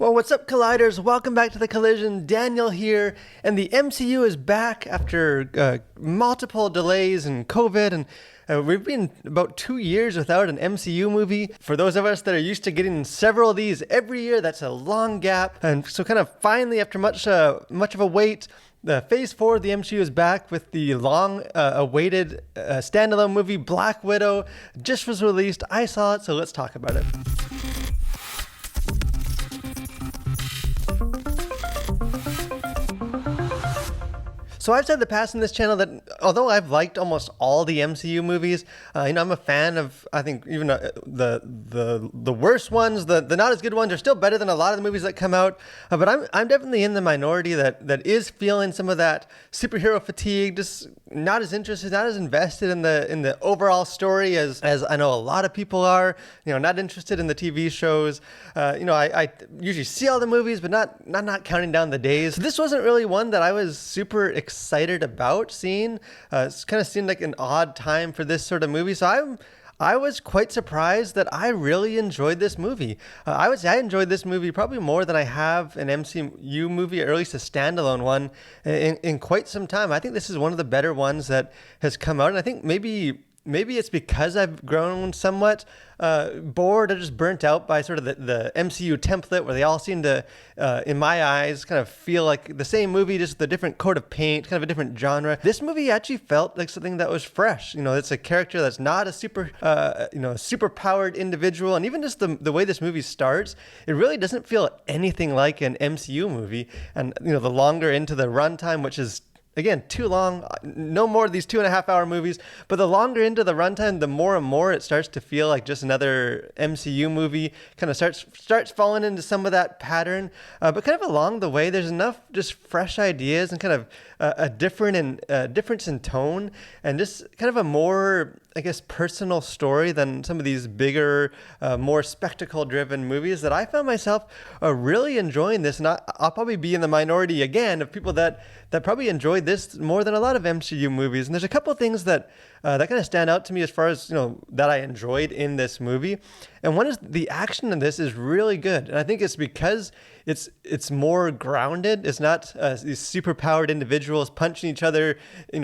Well, what's up, Colliders? Welcome back to The Collision. Daniel here, and the MCU is back after multiple delays and COVID, and we've been about 2 years without an MCU movie. For those of us that are used to getting several of these every year, that's a long gap. And so kind of finally, after much of a wait, the Phase 4 of the MCU is back with the long-awaited standalone movie Black Widow. Just was released. I saw it, so let's talk about it. So I've said in the past in this channel that although I've liked almost all the MCU movies, I'm a fan of, I think, even the worst ones, the not as good ones are still better than a lot of the movies that come out. But I'm definitely in the minority that is feeling some of that superhero fatigue, just not as interested, not as invested in the overall story as I know a lot of people are. Not interested in the TV shows. I usually see all the movies, but not counting down the days. So this wasn't really one that I was super excited about seeing. It kind of seemed like an odd time for this sort of movie. So I was quite surprised that I really enjoyed this movie. I would say I enjoyed this movie probably more than I have an MCU movie, or at least a standalone one, in quite some time. I think this is one of the better ones that has come out, and I think maybe it's because I've grown somewhat bored or just burnt out by sort of the MCU template, where they all seem to, in my eyes, kind of feel like the same movie, just the different coat of paint, kind of a different genre. This movie actually felt like something that was fresh. It's a character that's not a super powered individual, and even just the way this movie starts, it really doesn't feel anything like an MCU movie. And the longer into the runtime, which is, again, too long, no more of these 2.5 hour movies, but the longer into the runtime, the more and more it starts to feel like just another MCU movie, kind of starts falling into some of that pattern. But kind of along the way, there's enough just fresh ideas and kind of a difference in tone, and just kind of a more, I guess, personal story than some of these bigger, more spectacle-driven movies that I found myself really enjoying this. And I'll probably be in the minority again of people that probably enjoyed this more than a lot of MCU movies. And there's a couple of things that kind of stand out to me as far as, that I enjoyed in this movie. And one is the action in this is really good. And I think it's because it's more grounded. It's not these super powered individuals punching each other,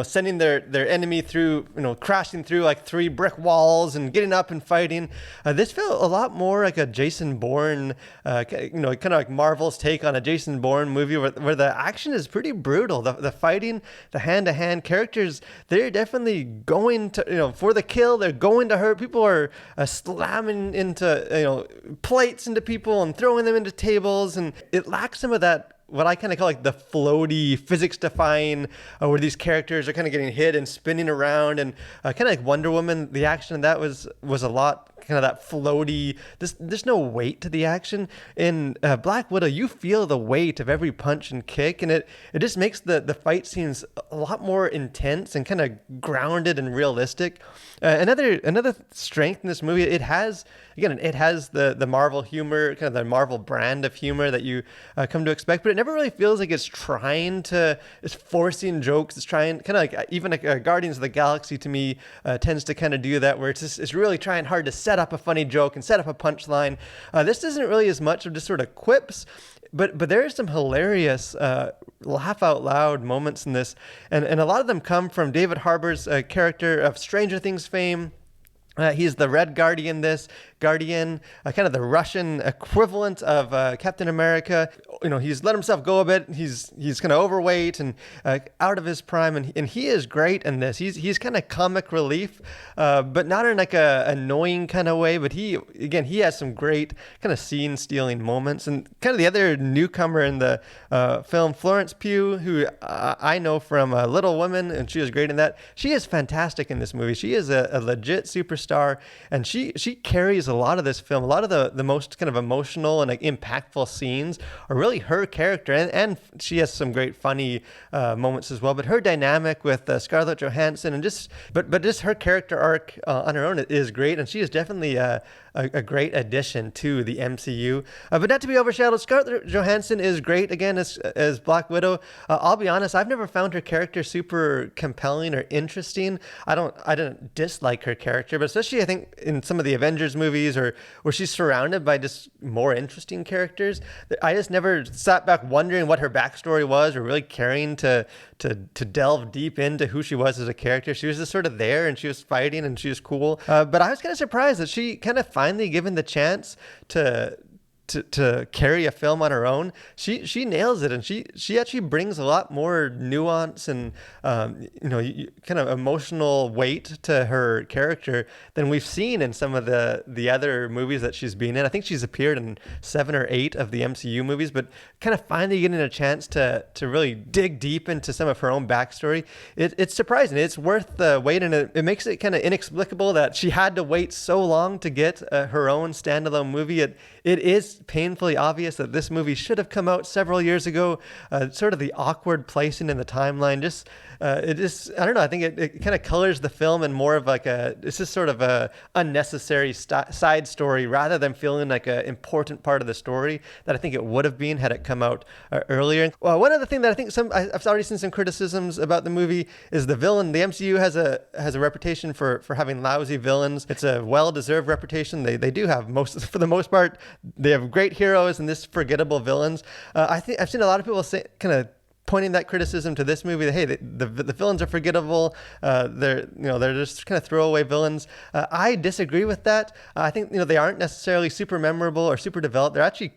sending their enemy through, crashing through like 3 brick walls and getting up and fighting. This felt a lot more like a Jason Bourne, kind of like Marvel's take on a Jason Bourne movie where the action is pretty brutal. The fighting, the hand-to-hand characters, they're definitely going to, for the kill. They're going to hurt. People are slamming into, plates into people and throwing them into tables, and it lacks some of that, what I kind of call like the floaty, physics-defying, where these characters are kind of getting hit and spinning around, and kind of like Wonder Woman. The action in that was a lot kind of that floaty. There's no weight to the action. In Black Widow, you feel the weight of every punch and kick, and it just makes the fight scenes a lot more intense and kind of grounded and realistic. Another strength in this movie, it has the Marvel humor, kind of the Marvel brand of humor that you come to expect, but it never really feels like it's forcing jokes. It's trying, kind of like even like Guardians of the Galaxy to me tends to kind of do that, where it's really trying hard to set up a funny joke and set up a punchline. This isn't really as much of just sort of quips, but there are some hilarious laugh out loud moments in this, and a lot of them come from David Harbour's character of Stranger Things fame. He's the Red Guardian, kind of the Russian equivalent of Captain America. He's let himself go a bit. He's kind of overweight and out of his prime, and he is great in this. He's kind of comic relief, but not in like a annoying kind of way. But he has some great kind of scene stealing moments. And kind of the other newcomer in the film, Florence Pugh, who I know from Little Women, and she was great in that. She is fantastic in this movie. She is a legit superstar, and she carries a lot of this film. A lot of the most kind of emotional and like impactful scenes are really her character, and she has some great funny moments as well. But her dynamic with Scarlett Johansson, and just her character arc on her own is great, and she is definitely a great addition to the MCU. But not to be overshadowed, Scarlett Johansson is great again as Black Widow. I'll be honest, I've never found her character super compelling or interesting. I didn't dislike her character, but especially I think in some of the Avengers movies or where she's surrounded by just more interesting characters, I just never sat back wondering what her backstory was or really caring to delve deep into who she was as a character. She was just sort of there and she was fighting and she was cool. But I was kind of surprised that she kind of finally given the chance to carry a film on her own. She nails it, and she actually brings a lot more nuance and kind of emotional weight to her character than we've seen in some of the other movies that she's been in. I think she's appeared in 7 or 8 of the MCU movies, but kind of finally getting a chance to really dig deep into some of her own backstory. It's surprising. It's worth the wait, and it makes it kind of inexplicable that she had to wait so long to get her own standalone movie. It is painfully obvious that this movie should have come out several years ago. Sort of the awkward placing in the timeline, I don't know. I think it kind of colors the film in more of like it's just sort of a unnecessary side story rather than feeling like an important part of the story that I think it would have been had it come out earlier. Well, one other thing that I think I've already seen some criticisms about the movie is the villain. The MCU has a reputation for having lousy villains. It's a well-deserved reputation. They do have for the most part, they have great heroes and this forgettable villains. I think I've seen a lot of people say kind of pointing that criticism to this movie that, hey, the villains are forgettable. They're just kind of throwaway villains. I disagree with that. I think they aren't necessarily super memorable or super developed. They're actually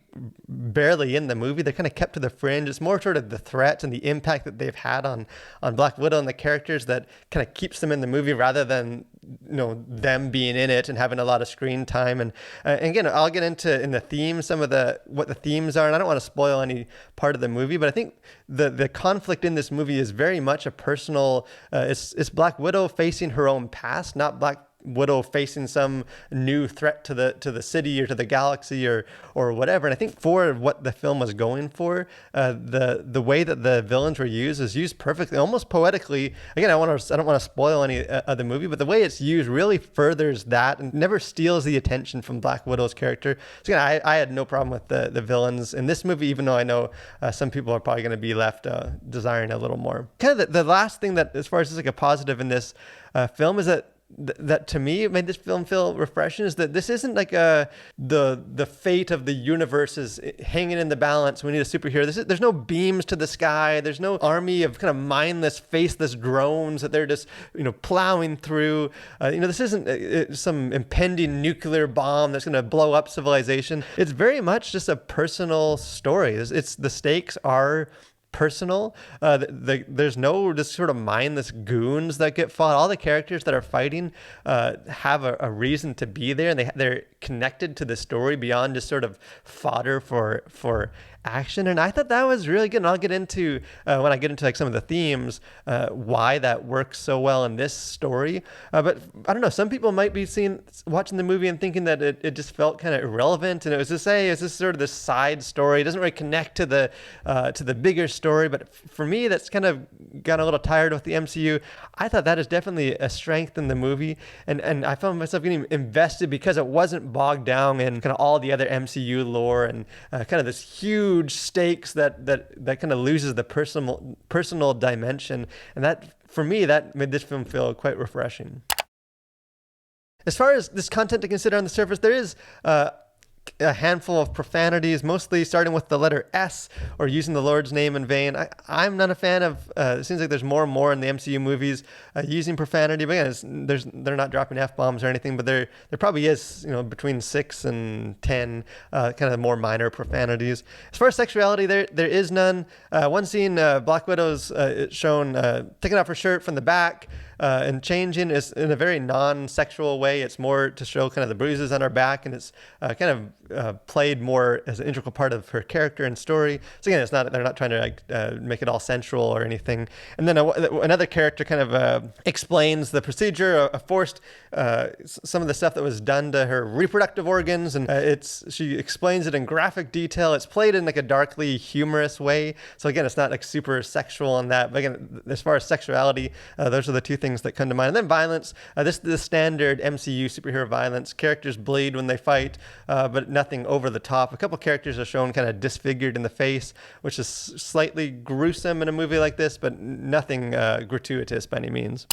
barely in the movie. They're kind of kept to the fringe. It's more sort of the threat and the impact that they've had on Black Widow and the characters that kind of keeps them in the movie rather than them being in it and having a lot of screen time. And again, I'll get into in the themes what the themes are, and I don't want to spoil any part of the movie, but I think the conflict in this movie is very much a personal. It's Black Widow facing her own past, not Black Widow facing some new threat to the city or to the galaxy or whatever. And I think for what the film was going for, the way that the villains were used is used perfectly, almost poetically. Again, I don't want to spoil any of the movie, but the way it's used really furthers that and never steals the attention from Black Widow's character. So again, I had no problem with the villains in this movie, even though I know some people are probably going to be left desiring a little more. Kind of the last thing that, as far as like a positive in this film, is that to me made this film feel refreshing is that this isn't like the fate of the universe is hanging in the balance. We need a superhero. There's no beams to the sky. There's no army of kind of mindless, faceless drones that they're just plowing through. This isn't some impending nuclear bomb that's going to blow up civilization. It's very much just a personal story. It's the stakes are personal. There's no just sort of mindless goons that get fought. All the characters that are fighting have a reason to be there, and they're connected to the story beyond just sort of fodder for action. And I thought that was really good. And I'll get into when I get into like some of the themes why that works so well in this story. But I don't know, some people might be watching the movie and thinking that it just felt kind of irrelevant, and it was is this sort of this side story. It doesn't really connect to the bigger story. But for me, that's kind of got a little tired with the MCU. I thought that is definitely a strength in the movie, and I found myself getting invested because it wasn't bogged down in kind of all the other MCU lore and kind of this huge stakes that kind of loses the personal dimension. And that, for me, that made this film feel quite refreshing. As far as this content to consider on the surface, there is a handful of profanities, mostly starting with the letter S or using the Lord's name in vain. I'm not a fan of, it seems like there's more and more in the MCU movies using profanity, but again, they're not dropping F-bombs or anything, but there probably is, between 6 and 10 kind of more minor profanities. As far as sexuality, there is none. One scene, Black Widow's shown taking off her shirt from the back, and changing is in a very non-sexual way. It's more to show kind of the bruises on her back, and it's kind of played more as an integral part of her character and story. So again, they're not trying to like make it all central or anything. And then another character kind of explains the procedure, forced some of the stuff that was done to her reproductive organs, and she explains it in graphic detail. It's played in like a darkly humorous way. So again, it's not like super sexual on that. But again, as far as sexuality, those are the two things that come to mind. And then violence. This is the standard MCU superhero violence. Characters bleed when they fight, but nothing over the top. A couple characters are shown kind of disfigured in the face, which is slightly gruesome in a movie like this, but nothing gratuitous by any means.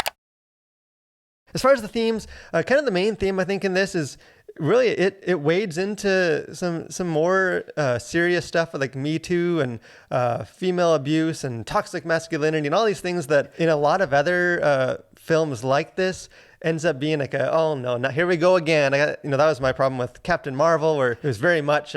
As far as the themes, kind of the main theme I think in this is really it wades into some more serious stuff like Me Too and female abuse and toxic masculinity and all these things that in a lot of other films like this ends up being like oh no, now here we go again. That was my problem with Captain Marvel, where it was very much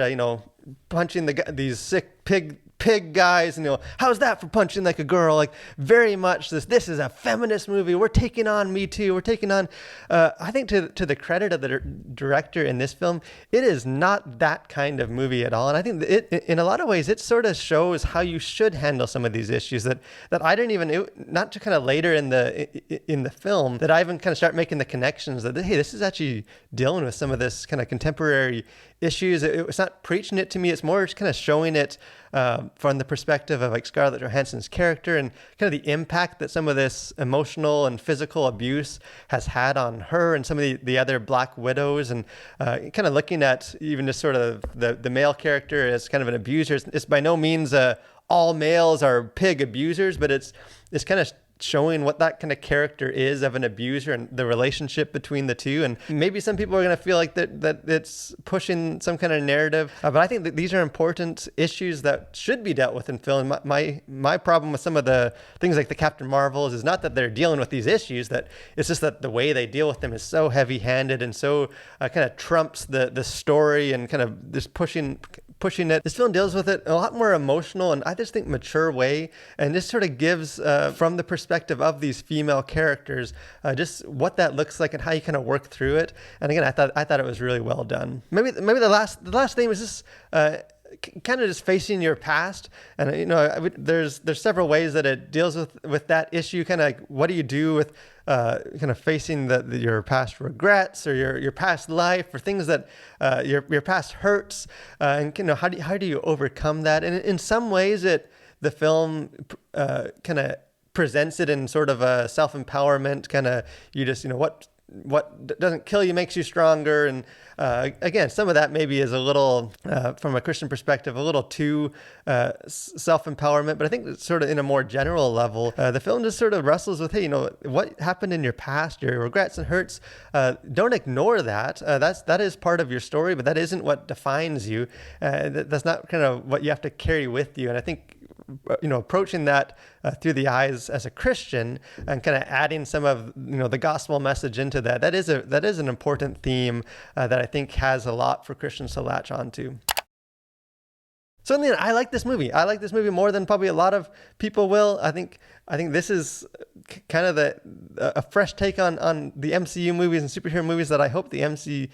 punching these sick pig guys, and how's that for punching like a girl? Like very much this is a feminist movie. We're taking on Me Too. We're taking on I think to the credit of the director in this film, it is not that kind of movie at all. And I think it in a lot of ways it sort of shows how you should handle some of these issues that I didn't even, not to kind of later in the film that I even kind of start making the connections that hey, this is actually dealing with some of this kind of contemporary issues. It's not preaching it to me. It's more just kind of showing it from the perspective of like Scarlett Johansson's character and kind of the impact that some of this emotional and physical abuse has had on her and some of the other Black Widows, and kind of looking at even just sort of the male character as kind of an abuser. It's by no means all males are pig abusers, but it's kind of showing what that kind of character is of an abuser and the relationship between the two. And maybe some people are going to feel like that it's pushing some kind of narrative, but I think that these are important issues that should be dealt with in film. My problem with some of the things like the Captain Marvels is not that they're dealing with these issues, that it's just that the way they deal with them is so heavy-handed and so kind of trumps the story and kind of just pushing it. This film deals with it a lot more emotional and I just think mature way, and this sort of gives from the perspective of these female characters just what that looks like and how you kind of work through it. And again, I thought it was really well done. Maybe the last theme is just kind of just facing your past, and there's several ways that it deals with that issue. Kind of like, what do you do with kind of facing your past regrets or your past life or things that your past hurts, and how do you overcome that? And in some ways, the film kind of presents it in sort of a self-empowerment kind of, you just what doesn't kill you makes you stronger. And again, some of that maybe is a little, from a Christian perspective, a little too self-empowerment. But I think it's sort of in a more general level, the film just sort of wrestles with, hey, what happened in your past, your regrets and hurts. Don't ignore that. That is part of your story, but that isn't what defines you. That's not kind of what you have to carry with you. And I think approaching that through the eyes as a Christian and kind of adding some of the gospel message into that is an important theme that I think has a lot for Christians to latch onto. So in the end, I like this movie. I like this movie more than probably a lot of people will. I think this is kind of a fresh take on the MCU movies and superhero movies that I hope the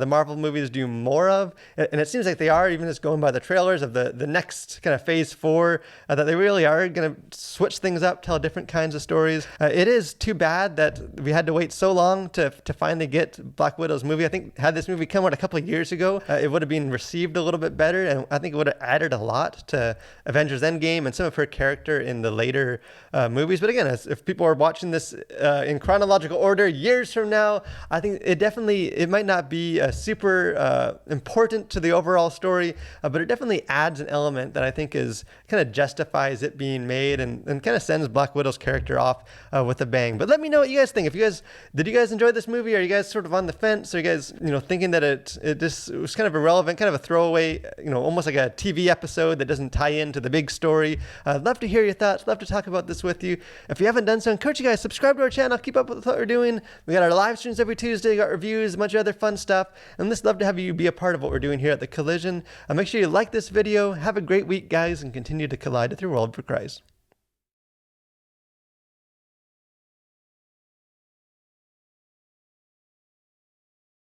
Marvel movies do more of. And it seems like they are, even just going by the trailers of the next kind of phase 4, that they really are going to switch things up, tell different kinds of stories. It is too bad that we had to wait so long to finally get Black Widow's movie. I think had this movie come out a couple of years ago, it would have been received a little bit better. And I think it would have added a lot to Avengers Endgame and some of her character in the later movies. But again, if people are watching this in chronological order years from now, I think it might not be super important to the overall story, but it definitely adds an element that I think is kind of justifies it being made and kind of sends Black Widow's character off with a bang. But let me know what you guys think. Did you guys enjoy this movie? Are you guys sort of on the fence? Are you guys thinking that it was kind of irrelevant, kind of a throwaway, almost like a TV episode that doesn't tie into the big story? I'd love to hear your thoughts. Love to talk about this with you. If you haven't done so, I encourage you guys subscribe to our channel. Keep up with what we're doing. We got our live streams every Tuesday. We got reviews, a bunch of other fun stuff. And just love to have you be a part of what we're doing here at The Collision. Make sure you like this video. Have a great week, guys, and continue to collide with your world for Christ.